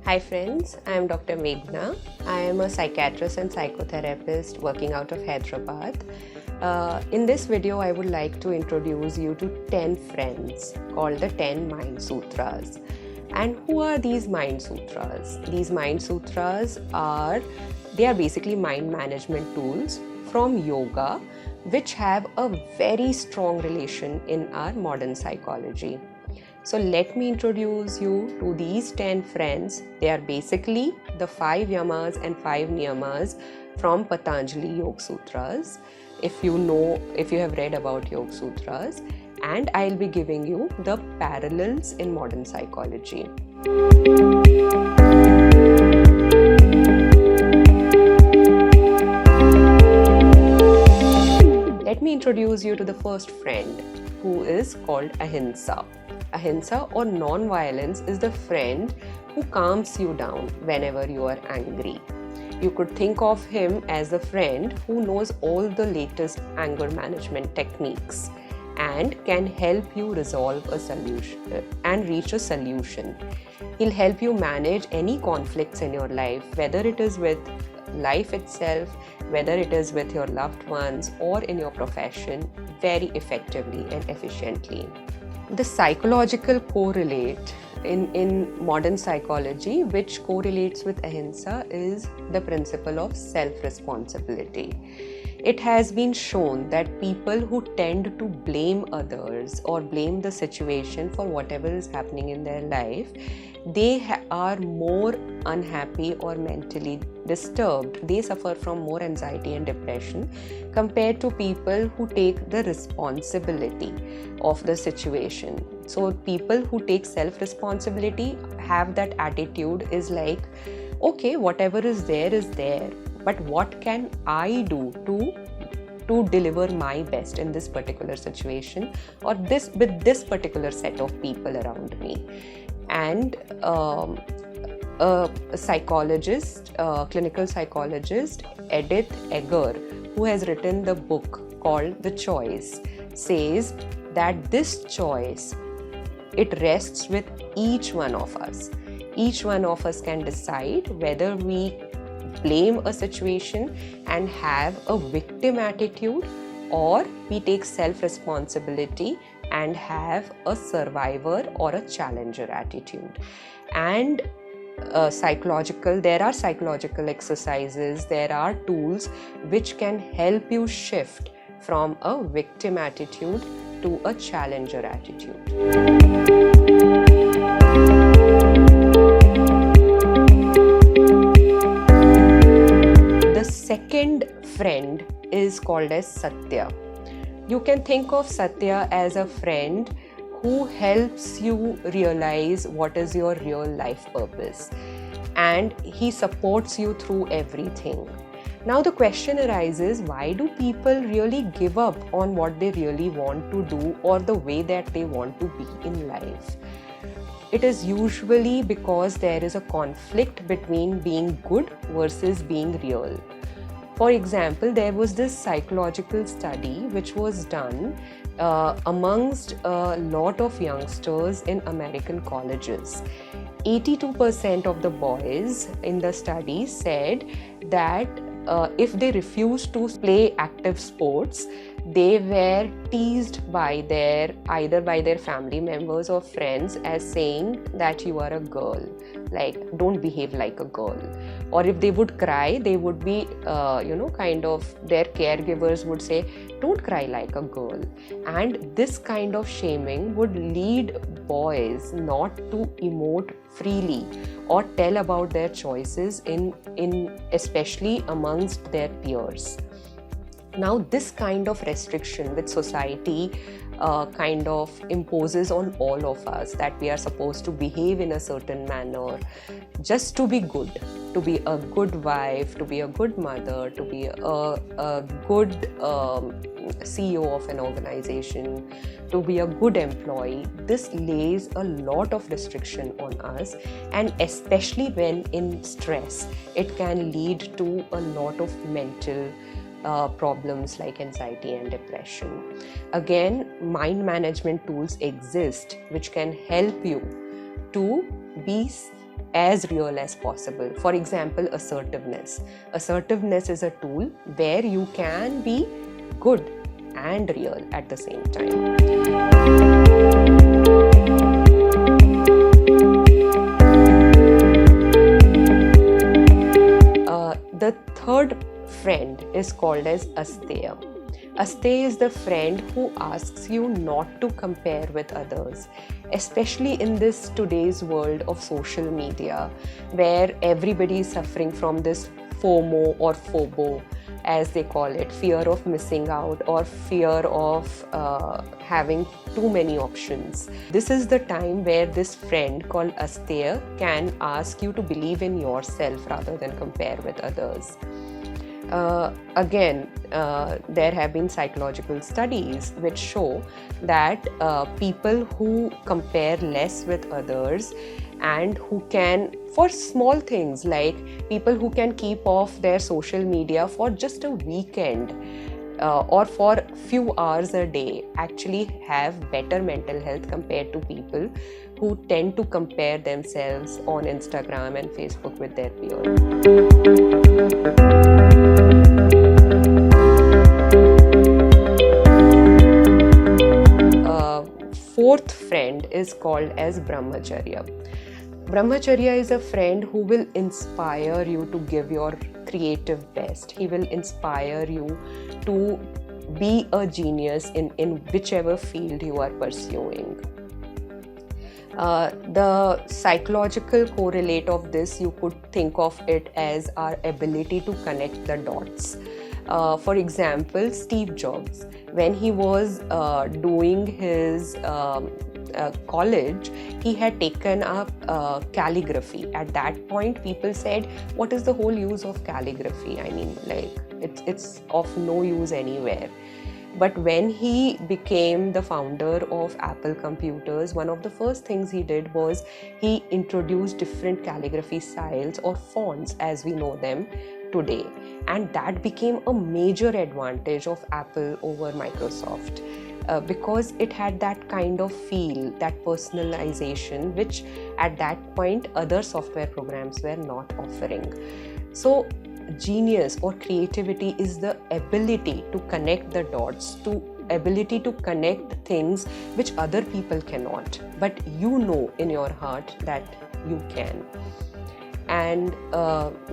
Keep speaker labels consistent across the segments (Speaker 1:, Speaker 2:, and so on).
Speaker 1: Hi friends, I am Dr. Meghna. I am a psychiatrist and psychotherapist working out of Hyderabad. In this video, I would like to introduce you to 10 friends called the 10 Mind Sutras. And who are these Mind Sutras? These Mind Sutras are basically mind management tools from yoga, which have a very strong relation in our modern psychology. So let me introduce you to these 10 friends. They are basically the 5 yamas and 5 niyamas from Patanjali Yoga Sutras. If you have read about Yoga Sutras, and I'll be giving you the parallels in modern psychology. Let me introduce you to the first friend, who is called Ahimsa. Ahimsa or non-violence is the friend who calms you down whenever you are angry. You could think of him as a friend who knows all the latest anger management techniques and can help you resolve a solution and reach a solution. He'll help you manage any conflicts in your life, whether it is with life itself, whether it is with your loved ones or in your profession, very effectively and efficiently. The psychological correlate in modern psychology, which correlates with ahimsa, is the principle of self-responsibility. It has been shown that people who tend to blame others or blame the situation for whatever is happening in their life, they are more unhappy or mentally disturbed. They suffer from more anxiety and depression compared to people who take the responsibility of the situation. So people who take self-responsibility have that attitude is like, okay, whatever is there, but what can I do to deliver my best in this particular situation or with this particular set of people around me. And a psychologist, clinical psychologist, Edith Eger, who has written the book called The Choice, says that this choice, it rests with each one of us. Each one of us can decide whether we blame a situation and have a victim attitude, or we take self-responsibility and have a survivor or a challenger attitude. And there are psychological exercises, there are tools which can help you shift from a victim attitude to a challenger attitude. The second friend is called as Satya. You can think of Satya as a friend who helps you realize what is your real life purpose, and he supports you through everything. Now the question arises, why do people really give up on what they really want to do or the way that they want to be in life? It is usually because there is a conflict between being good versus being real. For example, there was this psychological study which was done amongst a lot of youngsters in American colleges. 82% of the boys in the study said that if they refused to play active sports, they were teased either by their family members or friends as saying that you are a girl, like don't behave like a girl. Or if they would cry, they would be their caregivers would say, don't cry like a girl. And this kind of shaming would lead boys not to emote freely or tell about their choices in especially amongst their peers. Now this kind of restriction which society kind of imposes on all of us, that we are supposed to behave in a certain manner just to be good, to be a good wife, to be a good mother, to be a good CEO of an organization, to be a good employee. This lays a lot of restriction on us, and especially when in stress, it can lead to a lot of mental problems like anxiety and depression. Again, mind management tools exist which can help you to be as real as possible. For example, assertiveness. Assertiveness is a tool where you can be good and real at the same time. The third friend is called as Asteya. Asteya is the friend who asks you not to compare with others, especially in this today's world of social media, where everybody is suffering from this FOMO or FOBO, as they call it, fear of missing out or fear of having too many options. This is the time where this friend called Asteya can ask you to believe in yourself rather than compare with others. Again, there have been psychological studies which show that people who compare less with others and who can, for small things like people who can keep off their social media for just a weekend or for few hours a day, actually have better mental health compared to people who tend to compare themselves on Instagram and Facebook with their peers. Fourth friend is called as Brahmacharya. Brahmacharya is a friend who will inspire you to give your creative best. He will inspire you to be a genius in whichever field you are pursuing. The psychological correlate of this, you could think of it as our ability to connect the dots. For example, Steve Jobs, when he was doing his college, he had taken up calligraphy. At that point, people said, what is the whole use of calligraphy? I mean, like, it's of no use anywhere. But when he became the founder of Apple Computers, one of the first things he did was he introduced different calligraphy styles or fonts as we know them today. And that became a major advantage of Apple over Microsoft because it had that kind of feel, that personalization, which at that point other software programs were not offering. So genius or creativity is the ability to connect the dots, to ability to connect things which other people cannot, but you know in your heart that you can. And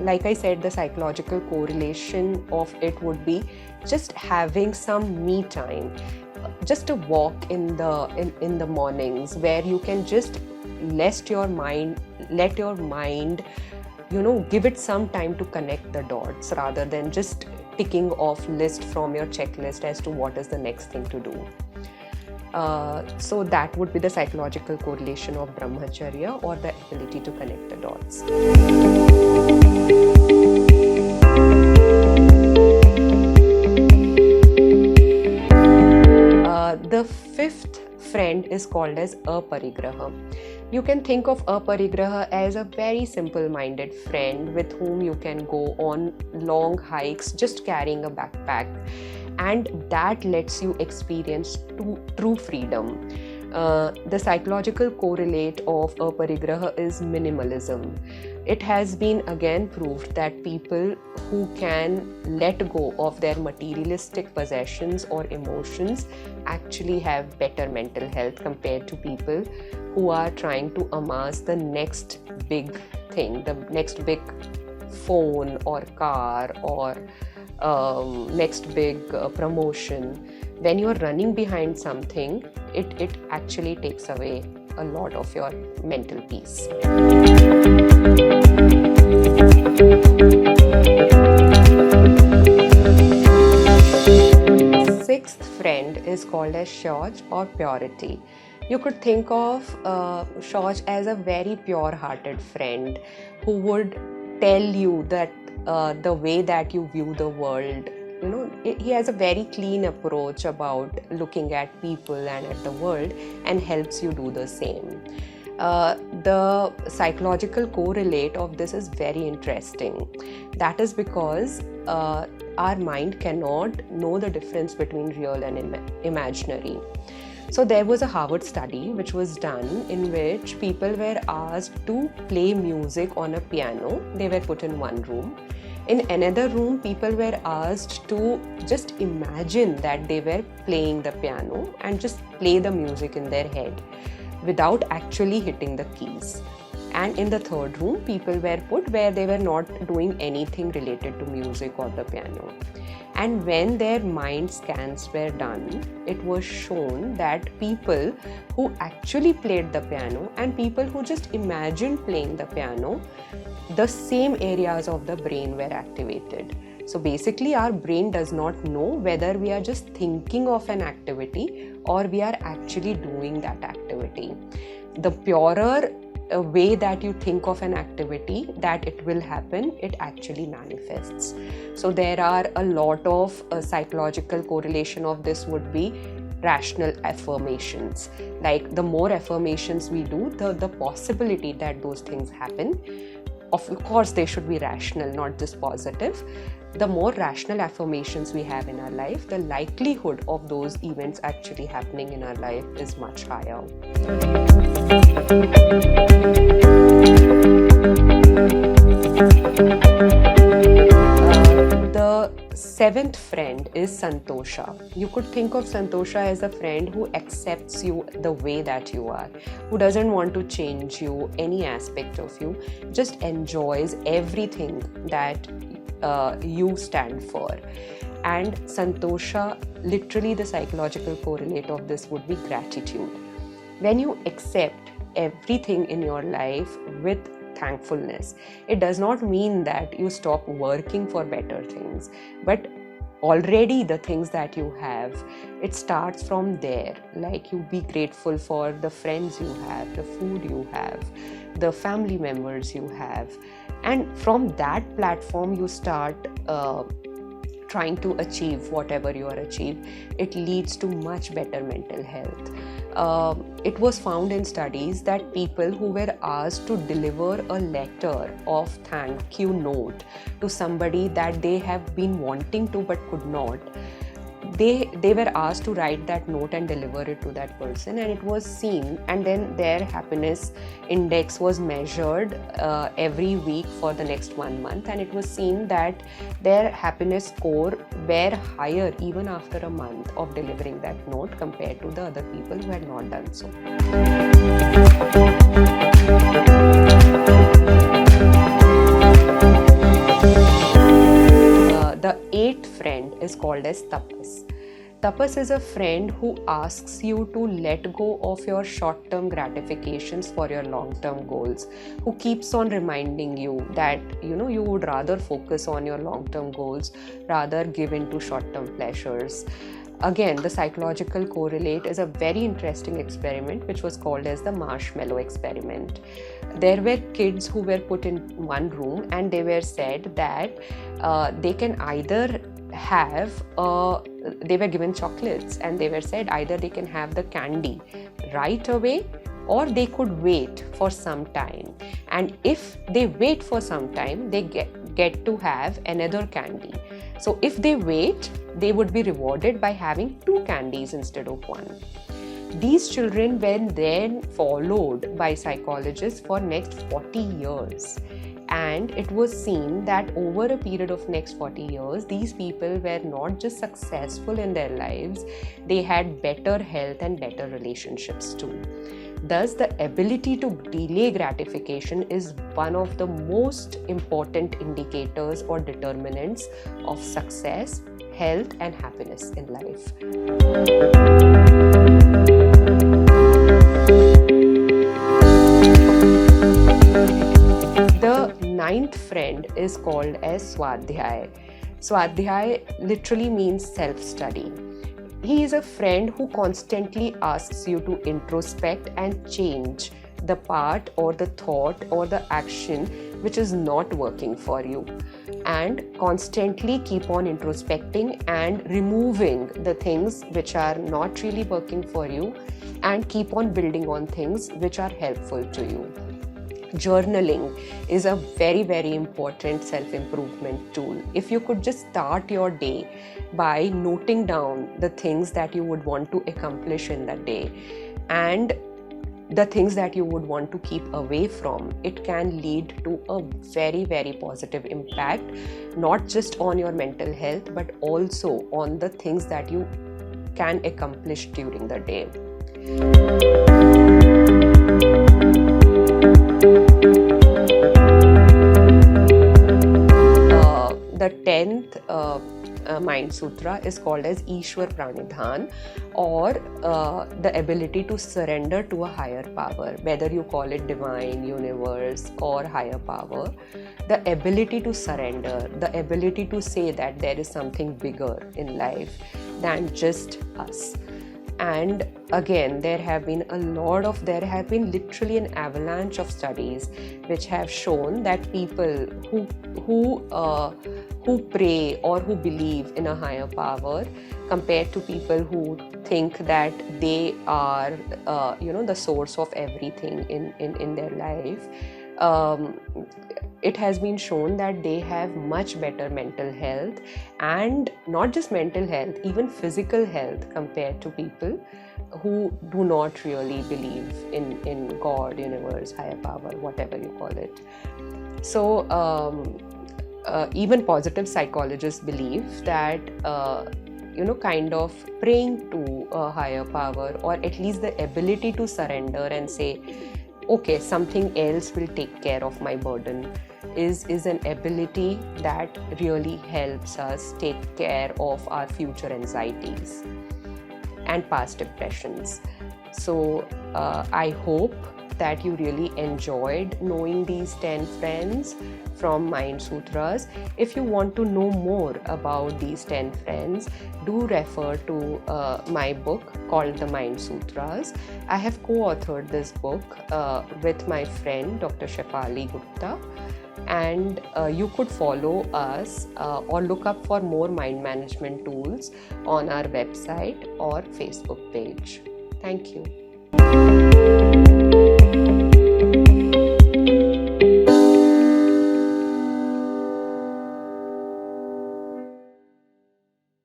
Speaker 1: like I said, the psychological correlation of it would be just having some me time, just a walk in the mornings where you can just let your mind give it some time to connect the dots rather than just ticking off list from your checklist as to what is the next thing to do. So that would be the psychological correlation of Brahmacharya, or the ability to connect the dots. The fifth friend is called as aparigraha. You can think of aparigraha as a very simple-minded friend with whom you can go on long hikes just carrying a backpack, and that lets you experience true freedom. The psychological correlate of aparigraha is minimalism. It has been again proved that people who can let go of their materialistic possessions or emotions actually have better mental health compared to people who are trying to amass the next big thing, the next big phone or car or next big promotion. When you're running behind something, it actually takes away a lot of your mental peace. Sixth friend is called as Shauch or purity. You could think of Shauch as a very pure-hearted friend who would tell you that the way that you view the world, he has a very clean approach about looking at people and at the world and helps you do the same. The psychological correlate of this is very interesting. That is because our mind cannot know the difference between real and imaginary. So there was a Harvard study which was done in which people were asked to play music on a piano. They were put in one room. In another room, people were asked to just imagine that they were playing the piano and just play the music in their head without actually hitting the keys. And in the third room, people were put where they were not doing anything related to music or the piano. And when their mind scans were done, it was shown that people who actually played the piano and people who just imagined playing the piano, the same areas of the brain were activated. So basically, our brain does not know whether we are just thinking of an activity or we are actually doing that activity. The purer way that you think of an activity that it will happen, it actually manifests. So there are a lot of psychological correlation of this would be rational affirmations. Like the more affirmations we do, the possibility that those things happen. Of course, they should be rational, not just positive. The more rational affirmations we have in our life, the likelihood of those events actually happening in our life is much higher. The seventh friend is Santosha. You could think of Santosha as a friend who accepts you the way that you are, who doesn't want to change you, any aspect of you, just enjoys everything that you stand for. And Santosha, literally the psychological correlate of this would be gratitude. When you accept everything in your life with thankfulness, it does not mean that you stop working for better things, but already the things that you have, it starts from there. Like you be grateful for the friends you have, the food you have, the family members you have, and from that platform you start trying to achieve whatever you are achieving. It leads to much better mental health. It was found in studies that people who were asked to deliver a letter of thank you note to somebody that they have been wanting to but could not, they were asked to write that note and deliver it to that person, and it was seen, and then their happiness index was measured every week for the next 1 month, and it was seen that their happiness score were higher even after a month of delivering that note compared to the other people who had not done so. The eighth friend is called as Tapas. Tapas is a friend who asks you to let go of your short-term gratifications for your long-term goals, who keeps on reminding you that you would rather focus on your long-term goals, rather give in to short-term pleasures. Again, the psychological correlate is a very interesting experiment which was called as the marshmallow experiment. There were kids who were put in one room and they were said that they can either have, they were given chocolates and they were said either they can have the candy right away or they could wait for some time. And if they wait for some time, they get to have another candy. So if they wait, they would be rewarded by having 2 candies instead of 1. These children were then followed by psychologists for next 40 years. And it was seen that over a period of next 40 years, these people were not just successful in their lives, they had better health and better relationships too. Thus, the ability to delay gratification is one of the most important indicators or determinants of success, health, and happiness in life. The ninth friend is called as Swadhyay. Swadhyay literally means self-study. He is a friend who constantly asks you to introspect and change the part or the thought or the action which is not working for you, and constantly keep on introspecting and removing the things which are not really working for you and keep on building on things which are helpful to you. Journaling is a very, very important self-improvement tool. If you could just start your day by noting down the things that you would want to accomplish in the day and the things that you would want to keep away from, it can lead to a very, very positive impact, not just on your mental health, but also on the things that you can accomplish during the day. The 10th Mind Sutra is called as Ishwar Pranidhan, or the ability to surrender to a higher power, whether you call it divine, universe, or higher power. The ability to surrender, the ability to say that there is something bigger in life than just us. And again, there have been literally an avalanche of studies which have shown that people who pray or who believe in a higher power, compared to people who think that they are the source of everything in their life, it has been shown that they have much better mental health, and not just mental health, even physical health, compared to people who do not really believe in God, universe, higher power, whatever you call it. So even positive psychologists believe that kind of praying to a higher power, or at least the ability to surrender and say, okay, something else will take care of my burden, is an ability that really helps us take care of our future anxieties and past depressions. So I hope that you really enjoyed knowing these 10 friends from Mind Sutras. If you want to know more about these 10 friends, do refer to my book called The Mind Sutras. I have co-authored this book with my friend Dr. Shefali Gupta, and you could follow us or look up for more mind management tools on our website or Facebook page. Thank you.